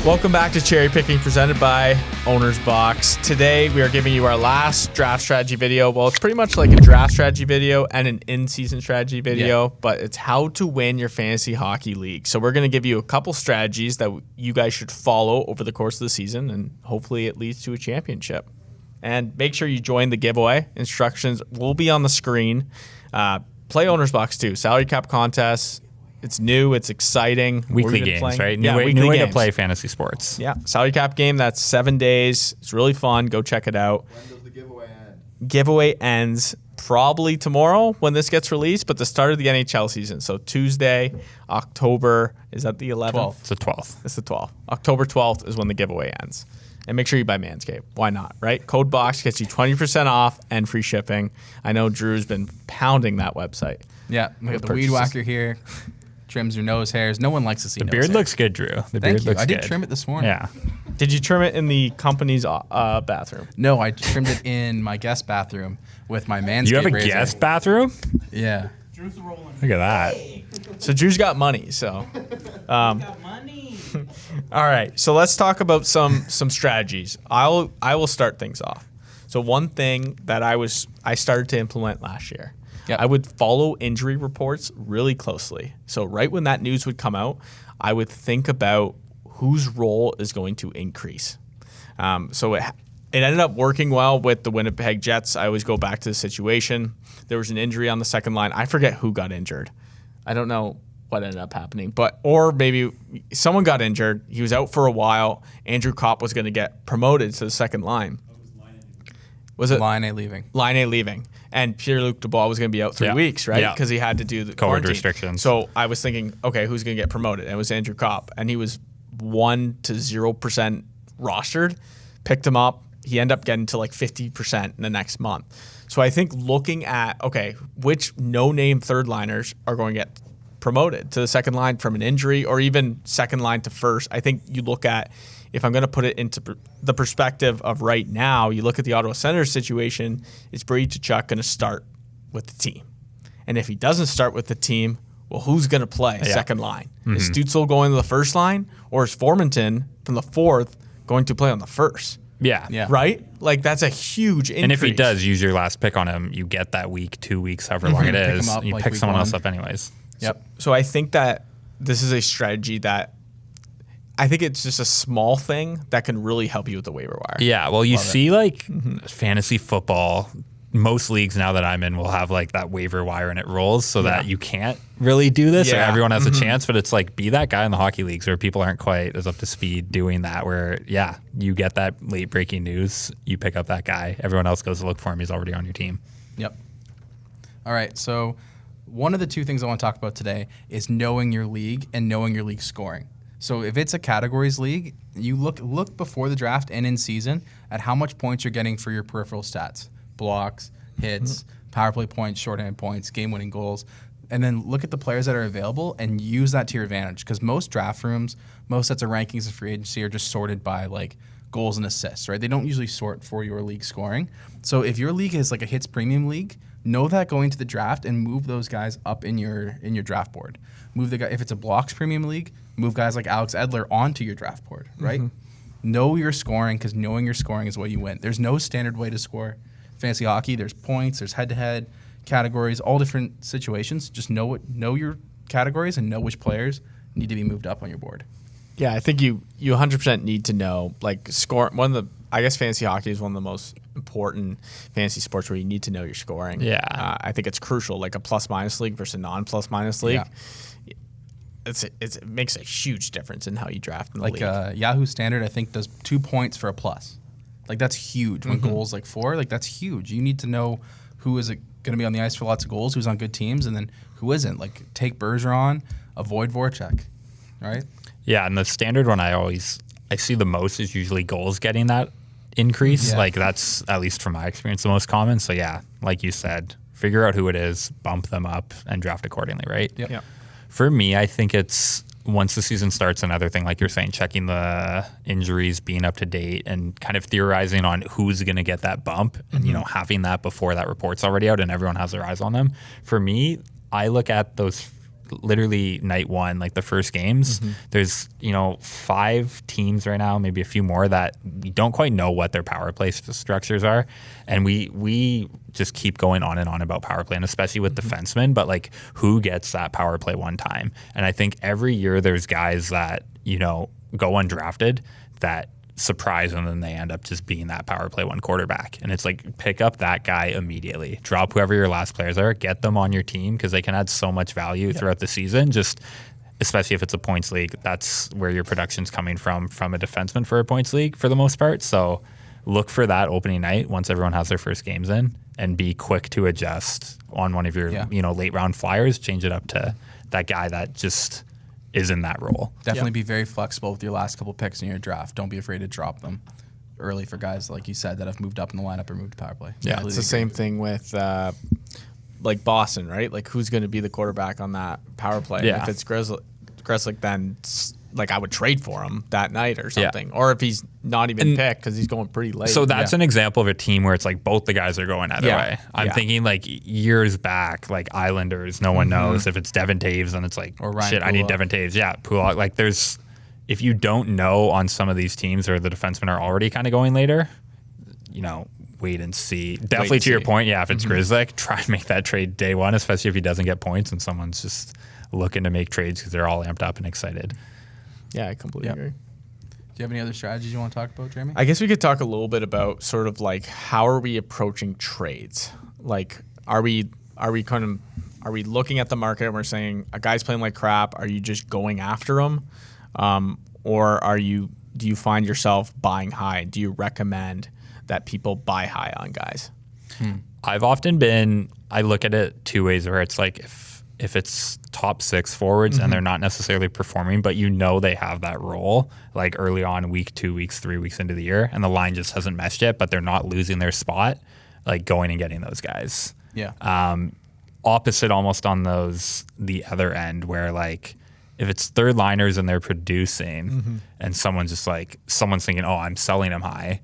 Welcome back to Cherry Picking, presented by Owner's Box. Today, we are giving you our last draft strategy video. Well, it's pretty much like a draft strategy video and an in-season strategy video, but it's how to win your fantasy hockey league. So we're going to give you a couple strategies that you guys should follow over the course of the season, and hopefully it leads to a championship. And make sure you join the giveaway. Instructions will be on the screen. Play Owner's Box too. Salary cap contest. It's new. It's exciting. Weekly games, right? New way to play fantasy sports. Yeah. Salary cap game. That's 7 days. It's really fun. Go check it out. When does the giveaway end? Giveaway ends probably tomorrow when this gets released, but the start of the NHL season. So Tuesday, October, is that the 11th? 12th. It's the 12th. It's the 12th. October 12th is when the giveaway ends. And make sure you buy Manscaped. Why not, right? Code BOX gets you 20% off and free shipping. I know Drew's been pounding that website. Yeah, we got the weed whacker here. Trims your nose hairs. No one likes to see the nose beard hair. Looks good, Drew. The Thank beard you. looks I did good. trim it this morning. Yeah. Did you trim it in the company's bathroom? No, I trimmed it in my guest bathroom with my Manscaped You have a razor. guest bathroom? Yeah. Drew's rolling. Look at that. So Drew's got money. So, Got money. all right. So let's talk about some strategies. I will start things off. So one thing that I started to implement last year. Yep. I would follow injury reports really closely. So right when that news would come out, I would think about whose role is going to increase. So it ended up working well with the Winnipeg Jets. I always go back to the situation. There was an injury on the second line. I forget who got injured. I don't know what ended up happening, or maybe someone got injured. He was out for a while. Andrew Kopp was going to get promoted to the second line. Was it Line A leaving. Line A leaving? And Pierre-Luc Dubois was going to be out 3 weeks, right? Because he had to do the COVID quarantine restrictions. So I was thinking, okay, who's going to get promoted? And it was Andrew Kopp, and he was 1 to 0% rostered. Picked him up. He ended up getting to like 50% in the next month. So I think looking at, okay, which no-name third liners are going to get promoted to the second line from an injury, or even second line to first. I think you look at, if I'm going to put it into the perspective of right now, you look at the Ottawa Senators situation, is Brady Tkachuk going to start with the team? And if he doesn't start with the team, well, who's going to play second line? Is Stützle going to the first line, or is Formanton from the fourth going to play on the first? Yeah. Right? Like, that's a huge increase. And if he does use your last pick on him, you get that week, 2 weeks, however long it is. him up You like pick week someone one. else up anyways. Yep. So I think that this is a strategy that I think it's just a small thing that can really help you with the waiver wire. Yeah, well, you see like fantasy football, most leagues now that I'm in will have like that waiver wire and it rolls so that you can't really do this or Yeah. everyone has a chance, but it's like be that guy in the hockey leagues where people aren't quite as up to speed doing that, where, you get that late breaking news, you pick up that guy, everyone else goes to look for him, he's already on your team. Yep. All right, so one of the two things I want to talk about today is knowing your league and knowing your league scoring. So if it's a categories league, you look before the draft and in season at how much points you're getting for your peripheral stats, blocks, hits, power play points, shorthand points, game-winning goals, and then look at the players that are available and use that to your advantage. Because most draft rooms, most sets of rankings of free agency are just sorted by like goals and assists, right? They don't usually sort for your league scoring. So if your league is like a hits premium league, know that going to the draft and move those guys up in your draft board. Move the guy if it's a blocks premium league, move guys like Alex Edler onto your draft board, right? Know your scoring, because knowing your scoring is what you win. There's no standard way to score fantasy hockey. There's points, there's head-to-head categories, all different situations. Just know your categories and know which players need to be moved up on your board. Yeah, I think you 100% need to know, like, score. I guess fantasy hockey is one of the most important fantasy sports where you need to know your scoring. Yeah. I think it's crucial, like a plus-minus league versus a non-plus-minus league. Yeah. It makes a huge difference in how you draft in the Like league. Yahoo Standard, I think, does 2 points for a plus. Like, that's huge. When goals like 4, like, that's huge. You need to know who is going to be on the ice for lots of goals, who's on good teams, and then who isn't. Like, take Bergeron, avoid Voracek, right? Yeah, and the standard one I see the most is usually goals getting that increase. Yeah. Like that's, at least from my experience, the most common. So yeah, like you said, figure out who it is, bump them up, and draft accordingly, right? Yep. Yeah. For me, I think it's once the season starts, another thing, like you're saying, checking the injuries, being up to date, and kind of theorizing on who's going to get that bump, and having that before that report's already out and everyone has their eyes on them. For me, I look at those literally night one, like the first games, there's, 5 teams right now, maybe a few more that we don't quite know what their power play structures are. And we just keep going on and on about power play, and especially with defensemen, but like who gets that power play one time? And I think every year there's guys that, go undrafted that surprise and then they end up just being that power play one quarterback. And it's like, pick up that guy immediately, drop whoever your last players are, get them on your team, because they can add so much value throughout the season. Just especially if it's a points league, that's where your production's coming from a defenseman for a points league for the most part. So look for that opening night once everyone has their first games in, and be quick to adjust on one of your late round flyers, change it up to that guy that just is in that role. Definitely be very flexible with your last couple picks in your draft. Don't be afraid to drop them early for guys, like you said, that have moved up in the lineup or moved to power play. Yeah, it's the same thing with like Boston, right? Like, who's going to be the quarterback on that power play? Yeah. If it's Grzelcyk, then like I would trade for him that night or something. Or if he's not even picked because he's going pretty late. So that's an example of a team where it's like both the guys are going either way. I'm thinking like years back, like Islanders, no one knows if it's Devin Taves, and it's like, or Ryan shit, I need Devin Taves. Yeah, Pulak. Like if you don't know on some of these teams, or the defensemen are already kind of going later, wait and see. Definitely to your point, if it's Grzelcyk, try and make that trade day one, especially if he doesn't get points and someone's just looking to make trades because they're all amped up and excited. Yeah, I completely agree. Do you have any other strategies you want to talk about, Jeremy? I guess we could talk a little bit about sort of like, how are we approaching trades? Like, are we looking at the market and we're saying a guy's playing like crap? Are you just going after him, or do you find yourself buying high? Do you recommend that people buy high on guys? I've often I look at it two ways, where it's like if it's top 6 forwards and they're not necessarily performing, but they have that role, like early on, week 2 weeks, 3 weeks into the year, and the line just hasn't meshed yet, but they're not losing their spot, like going and getting those guys. Yeah. Opposite almost on the other end, where like if it's third liners and they're producing and someone's thinking, oh, I'm selling them high,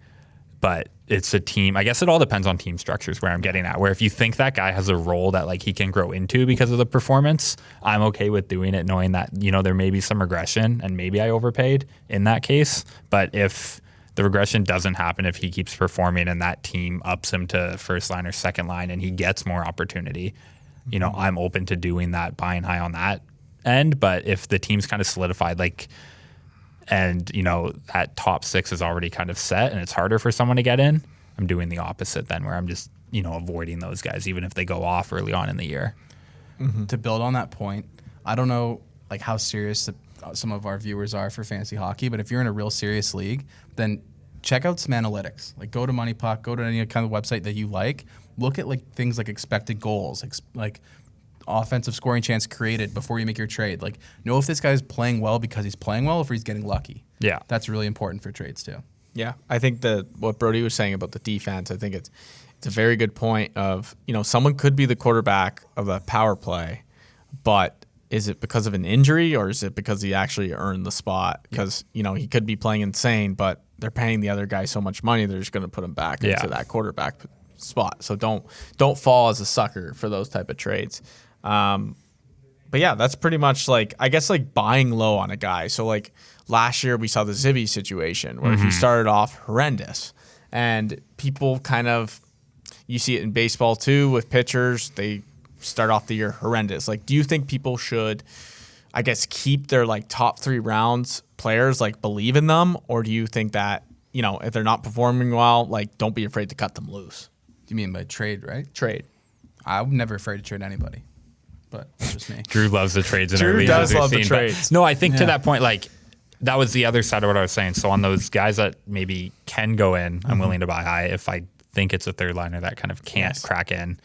but it's a team. I guess it all depends on team structures, where I'm getting at, where if you think that guy has a role that like he can grow into because of the performance, I'm okay with doing it, knowing that, there may be some regression and maybe I overpaid in that case. But if the regression doesn't happen, if he keeps performing and that team ups him to first line or second line and he gets more opportunity, I'm open to doing that, buying high on that end. But if the team's kind of solidified, and that top 6 is already kind of set and it's harder for someone to get in, I'm doing the opposite then, where I'm just avoiding those guys even if they go off early on in the year. To build on that point, I don't know like how serious some of our viewers are for fantasy hockey, but if you're in a real serious league, then check out some analytics. Like, go to Money Puck, go to any kind of website that you like, look at like things like expected goals, like offensive scoring chance created before you make your trade. Like, know if this guy's playing well because he's playing well, or if he's getting lucky. Yeah. That's really important for trades too. Yeah. I think that what Brody was saying about the defense, I think it's a very good point of, someone could be the quarterback of a power play, but is it because of an injury, or is it because he actually earned the spot? Because, he could be playing insane, but they're paying the other guy so much money, they're just going to put him back into that quarterback spot. So don't fall as a sucker for those type of trades. But yeah, that's pretty much like, I guess, like buying low on a guy. So like last year we saw the Zibby situation where he started off horrendous, and people kind of, you see it in baseball too with pitchers. They start off the year horrendous. Like, do you think people should, I guess, keep their like top 3 rounds players, like believe in them? Or do you think that, if they're not performing well, like don't be afraid to cut them loose? You mean by trade, right? Trade. I'm never afraid to trade anybody, but that's just me. Drew loves the trades. Drew does love the trades. No, I think to that point, like, that was the other side of what I was saying. So on those guys that maybe can go in, I'm willing to buy high. If I think it's a third liner that kind of can't crack in,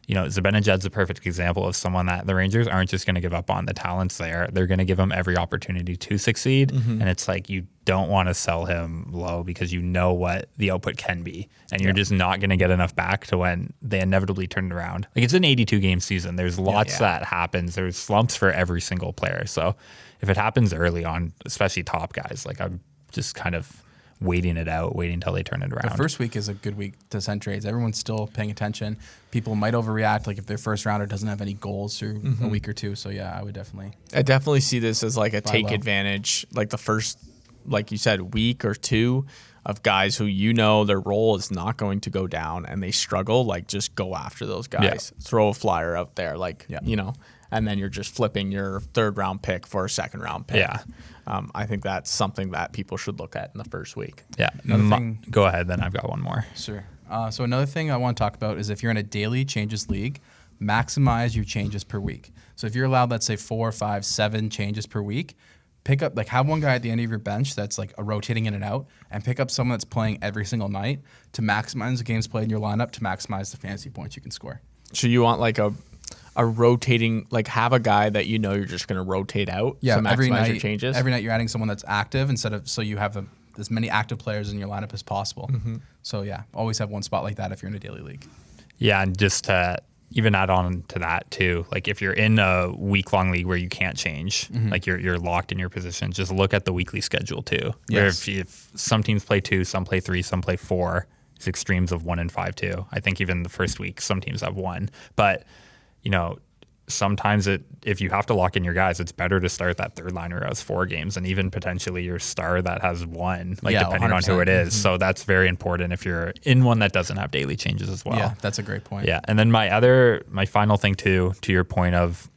Zibanejad's a perfect example of someone that the Rangers aren't just going to give up on. The talent's there. They're going to give him every opportunity to succeed. And it's like, you don't want to sell him low because you know what the output can be. And you're just not going to get enough back to when they inevitably turn it around. Like, it's an 82-game season. There's lots that happens. There's slumps for every single player. So if it happens early on, especially top guys, like, I'm just kind of waiting it out, waiting until they turn it around. The first week is a good week to send trades. Everyone's still paying attention. People might overreact, like if their first rounder doesn't have any goals through a week or two. So yeah, I definitely see this as like a take advantage, like the first, like you said, week or two of guys who their role is not going to go down and they struggle. Like just go after those guys, throw a flyer out there, and then you're just flipping your 3rd round pick for a 2nd round pick. Yeah. I think that's something that people should look at in the first week. Yeah. Go ahead, then I've got one more. Sure. So another thing I want to talk about is if you're in a daily changes league, maximize your changes per week. So if you're allowed, let's say 4, 5, 7 changes per week, pick up, like have one guy at the end of your bench that's like a rotating in and out, and pick up someone that's playing every single night to maximize the games played in your lineup to maximize the fantasy points you can score. So you want like a rotating, like have a guy that you're just going to rotate out to maximize your changes? Every night you're adding someone that's active so you have as many active players in your lineup as possible. So yeah, always have one spot like that if you're in a daily league. Yeah, and just to even add on to that too, like if you're in a week-long league where you can't change, like you're locked in your position, just look at the weekly schedule too. Yes. Where if some teams play 2, some play 3, some play 4, it's extremes of 1 and 5 too. I think even the first week, some teams have 1. But, sometimes if you have to lock in your guys, it's better to start that 3rd liner as 4 games and even potentially your star that has 1, depending 100%. On who it is. So that's very important if you're in one that doesn't have daily changes as well. Yeah, that's a great point. Yeah. And then my final thing too, to your point of,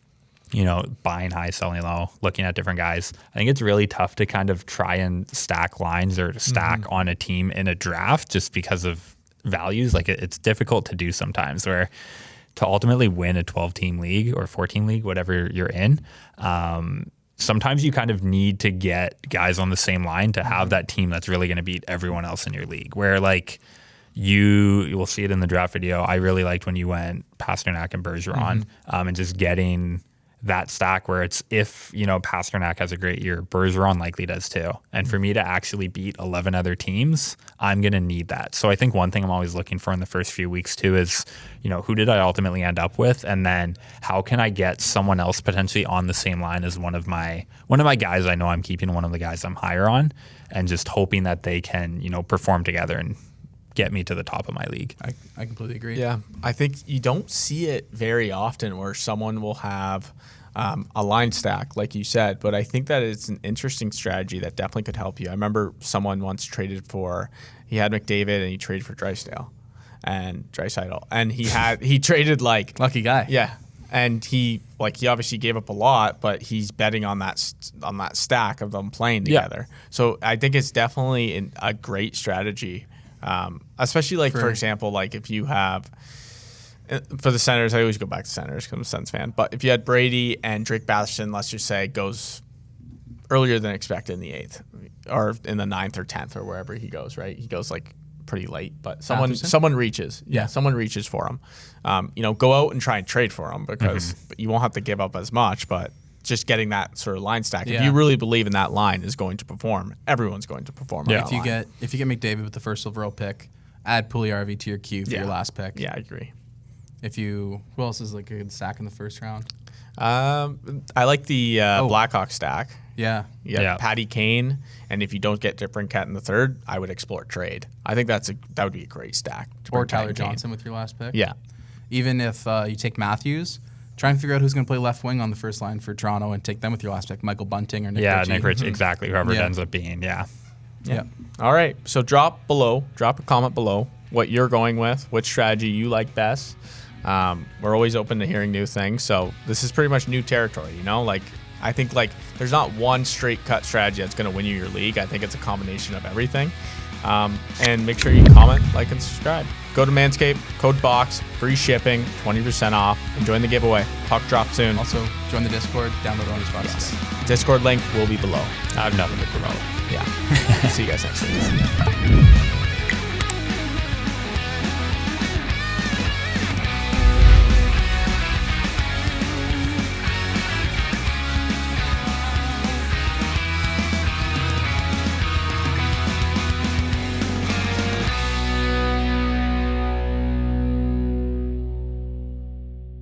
buying high, selling low, looking at different guys. I think it's really tough to kind of try and stack lines or to stack on a team in a draft just because of values. Like it's difficult to do sometimes where to ultimately win a 12-team league or 14 league, whatever you're in, sometimes you kind of need to get guys on the same line to have that team that's really going to beat everyone else in your league. Where like you will see it in the draft video. I really liked when you went Pasternak and Bergeron, and just getting that stack where it's if Pasternak has a great year, Bergeron likely does too. And for me to actually beat 11 other teams, I'm going to need that. So I think one thing I'm always looking for in the first few weeks too is, who did I ultimately end up with? And then how can I get someone else potentially on the same line as one of my guys I know I'm keeping, one of the guys I'm higher on, and just hoping that they can, perform together and get me to the top of my league. I completely agree. Yeah. I think you don't see it very often where someone will have a line stack, like you said, but I think that it's an interesting strategy that definitely could help you. I remember someone once he had McDavid and he traded for Drysdale and Draisaitl, and he traded like lucky guy. Yeah. And he obviously gave up a lot, but he's betting on that stack of them playing together. Yeah. So I think it's definitely a great strategy. Especially for example, like if you have for the Senators, I always go back to Senators because I'm a Sens fan. But if you had Brady and Drake Batherson, let's just say goes earlier than expected in the 8th or in the 9th or 10th or wherever he goes, right? He goes like pretty late, but someone reaches. Yeah, someone reaches for him. Go out and try and trade for him because you won't have to give up as much, but just getting that sort of line stack. Yeah. If you really believe in that line is going to perform, everyone's going to perform. Yeah. If you get McDavid with the first overall pick, add Puljujärvi to your queue for your last pick. Yeah, I agree. Who else is like a good stack in the first round? I like the Blackhawk stack. Yeah. Yeah. Patty Kane, and if you don't get DeBrincat in the 3rd, I would explore trade. I think that would be a great stack. Or Tyler Johnson with your last pick. Yeah. Even if you take Matthews, try and figure out who's going to play left wing on the first line for Toronto and take them with your last pick, Michael Bunting or Nick Ritchie. Nick Ritchie, exactly. Whoever it ends up being, yeah. All right. So drop a comment below what you're going with, which strategy you like best. We're always open to hearing new things. So this is pretty much new territory, I think there's not one straight cut strategy that's going to win you your league. I think it's a combination of everything. And make sure you comment, like, and subscribe. Go to Manscaped, code BOX, free shipping, 20% off, and join the giveaway. Puck drop soon. Also, join the Discord, download on Spotify. Discord link will be below. I have nothing to promote. Yeah. See you guys next week.